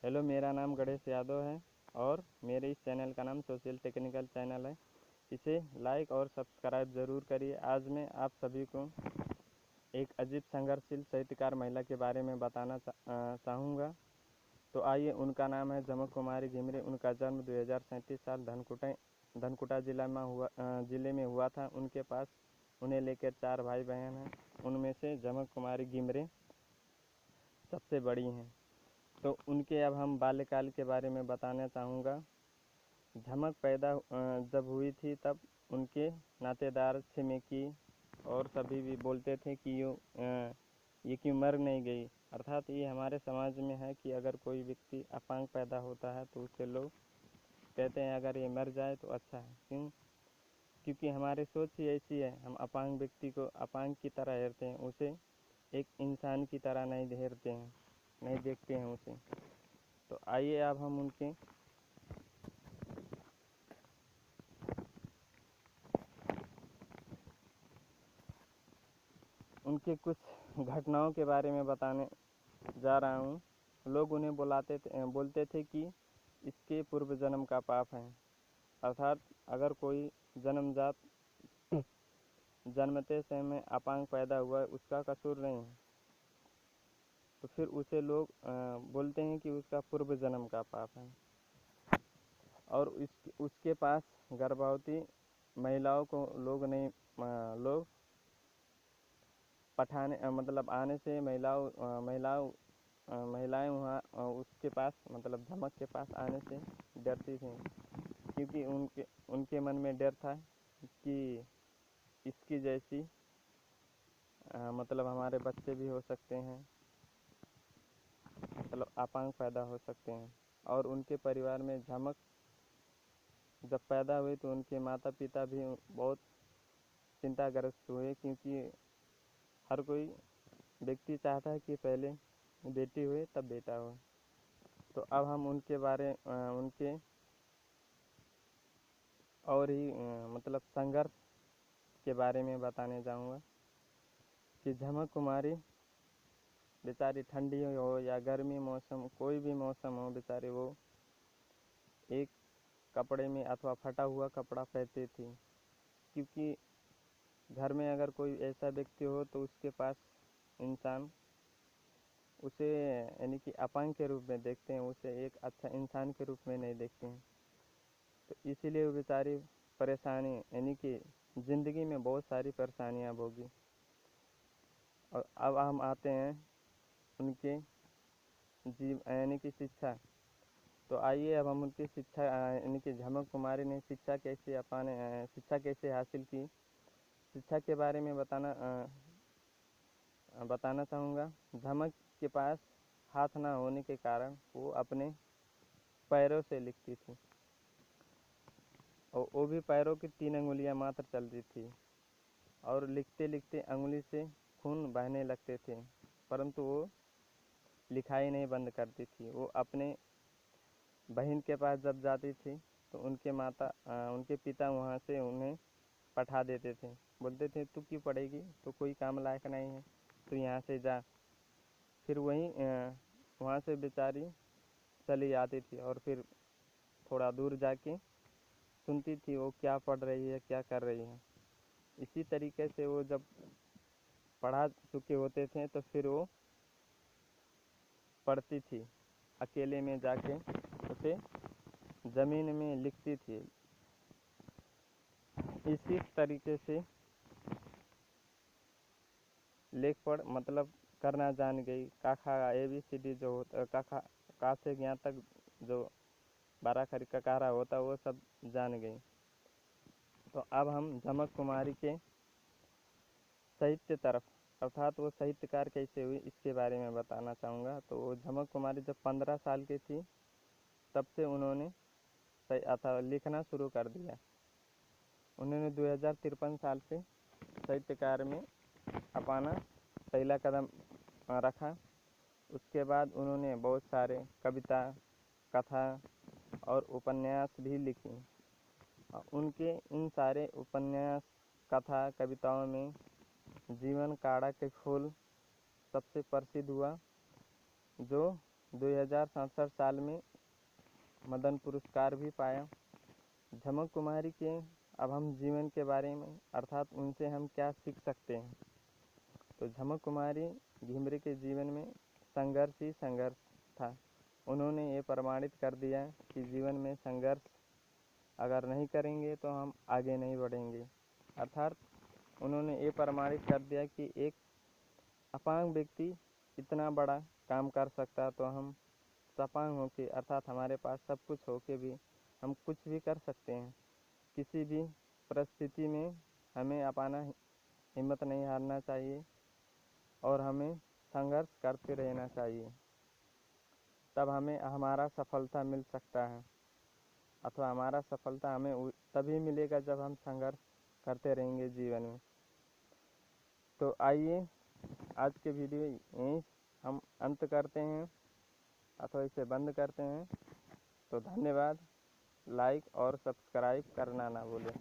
Hello, मेरा नाम गणेश यादव है और मेरे इस चैनल का नाम सोशल टेक्निकल चैनल है। इसे लाइक और सब्सक्राइब ज़रूर करिए। आज मैं आप सभी को एक अजीब संघर्षशील साहित्यकार महिला के बारे में बताना चाहूँगा। तो आइए, उनका नाम है झमक कुमारी घिमरे। उनका जन्म 2037 साल धनकुटा जिले में हुआ था। उनके पास उन्हें लेकर 4 भाई बहन हैं। उनमें से झमक कुमारी घिमरे सबसे बड़ी हैं। तो उनके अब हम बाल्यकाल के बारे में बताना चाहूँगा। झमक पैदा जब हुई थी तब उनके नातेदार छिमेकी और सभी भी बोलते थे कि ये क्यों मर नहीं गई। अर्थात ये हमारे समाज में है कि अगर कोई व्यक्ति अपांग पैदा होता है तो उससे लोग कहते हैं अगर ये मर जाए तो अच्छा है। क्योंकि हमारी सोच ही ऐसी है। हम अपांग व्यक्ति को अपांग की तरह हेरते हैं, उसे एक इंसान की तरह नहीं हेरते हैं, नहीं देखते हैं उसे। तो आइए अब हम उनके कुछ घटनाओं के बारे में बताने जा रहा हूँ। लोग उन्हें बोलते थे कि इसके पूर्व जन्म का पाप है। अर्थात अगर कोई जन्मते समय अपांग पैदा हुआ है, उसका कसूर नहीं है, तो फिर उसे लोग बोलते हैं कि उसका पूर्व जन्म का पाप है। और उसके पास गर्भवती महिलाओं को लोग आने से महिलाएं वहाँ उसके पास झमक के पास आने से डरती थीं, क्योंकि उनके मन में डर था कि इसकी जैसी हमारे बच्चे भी हो सकते हैं, अपांग पैदा हो सकते हैं। और उनके परिवार में झमक जब पैदा हुई तो उनके माता पिता भी बहुत चिंताग्रस्त हुए, क्योंकि हर कोई व्यक्ति चाहता है कि पहले बेटी हुए तब बेटा हो। तो अब हम उनके और ही संघर्ष के बारे में बताने जाऊंगा कि झमक कुमारी बेचारी ठंडी हो या गर्मी मौसम, कोई भी मौसम हो, बेचारी वो एक कपड़े में अथवा फटा हुआ कपड़ा पहनती थी। क्योंकि घर में अगर कोई ऐसा व्यक्ति हो तो उसके पास इंसान उसे यानी कि अपांग के रूप में देखते हैं, उसे एक अच्छा इंसान के रूप में नहीं देखते हैं। तो इसीलिए वो बेचारी परेशानी यानी कि ज़िंदगी में बहुत सारी परेशानियां भोगी। और अब हम आते हैं उनके यानी कि शिक्षा। तो आइए अब हम उनकी शिक्षा यानी कि झमक कुमारी ने शिक्षा कैसे हासिल की, शिक्षा के बारे में बताना चाहूँगा। झमक के पास हाथ ना होने के कारण वो अपने पैरों से लिखती थी, और वो भी पैरों की 3 अंगुलियां मात्र चलती थी, और लिखते लिखते अंगुली से खून बहने लगते थे, परंतु वो लिखाई नहीं बंद करती थी। वो अपने बहन के पास जब जाती थी तो उनके पिता वहाँ से उन्हें पठा देते थे, बोलते थे तू क्यों पढ़ेगी, तो कोई काम लायक नहीं है, तो यहाँ से जा। फिर वहाँ से बेचारी चली आती थी और फिर थोड़ा दूर जाके सुनती थी वो क्या पढ़ रही है, क्या कर रही है। इसी तरीके से वो जब पढ़ा चुके होते थे तो फिर वो पढ़ती थी, अकेले में जाके उसे ज़मीन में लिखती थी। इसी तरीके से लेख पढ़ करना जान गई। काखा ABCD जो होता का से ज्ञा तक जो 12 खरी ककारा होता वो सब जान गई। तो अब हम झमक कुमारी के साहित्य तरफ, अर्थात वो साहित्यकार कैसे हुई, इसके बारे में बताना चाहूँगा। तो झमक कुमारी जब 15 साल की थी तब से उन्होंने लिखना शुरू कर दिया। उन्होंने 2053 साल से साहित्यकार में अपना पहला कदम रखा। उसके बाद उन्होंने बहुत सारे कविता, कथा और उपन्यास भी लिखी। उनके इन सारे उपन्यास, कथा, कविताओं में जीवन काड़ा के फूल सबसे प्रसिद्ध हुआ, जो 2067 साल में मदन पुरस्कार भी पाया। झमक कुमारी के अब हम जीवन के बारे में अर्थात उनसे हम क्या सीख सकते हैं। तो झमक कुमारी घिमरे के जीवन में संघर्ष ही संघर्ष था। उन्होंने ये प्रमाणित कर दिया कि जीवन में संघर्ष अगर नहीं करेंगे तो हम आगे नहीं बढ़ेंगे। अर्थात उन्होंने ये प्रमाणित कर दिया कि एक अपांग व्यक्ति इतना बड़ा काम कर सकता, तो हम अपांग होके अर्थात हमारे पास सब कुछ होके भी हम कुछ भी कर सकते हैं। किसी भी परिस्थिति में हमें अपना हिम्मत नहीं हारना चाहिए और हमें संघर्ष करते रहना चाहिए, तब हमें हमारा सफलता मिल सकता है। अथवा हमारा सफलता हमें तभी मिलेगा जब हम संघर्ष करते रहेंगे जीवन में। तो आइए आज के वीडियो यहीं हम अंत करते हैं अथवा इसे बंद करते हैं। तो धन्यवाद। लाइक और सब्सक्राइब करना ना भूलें।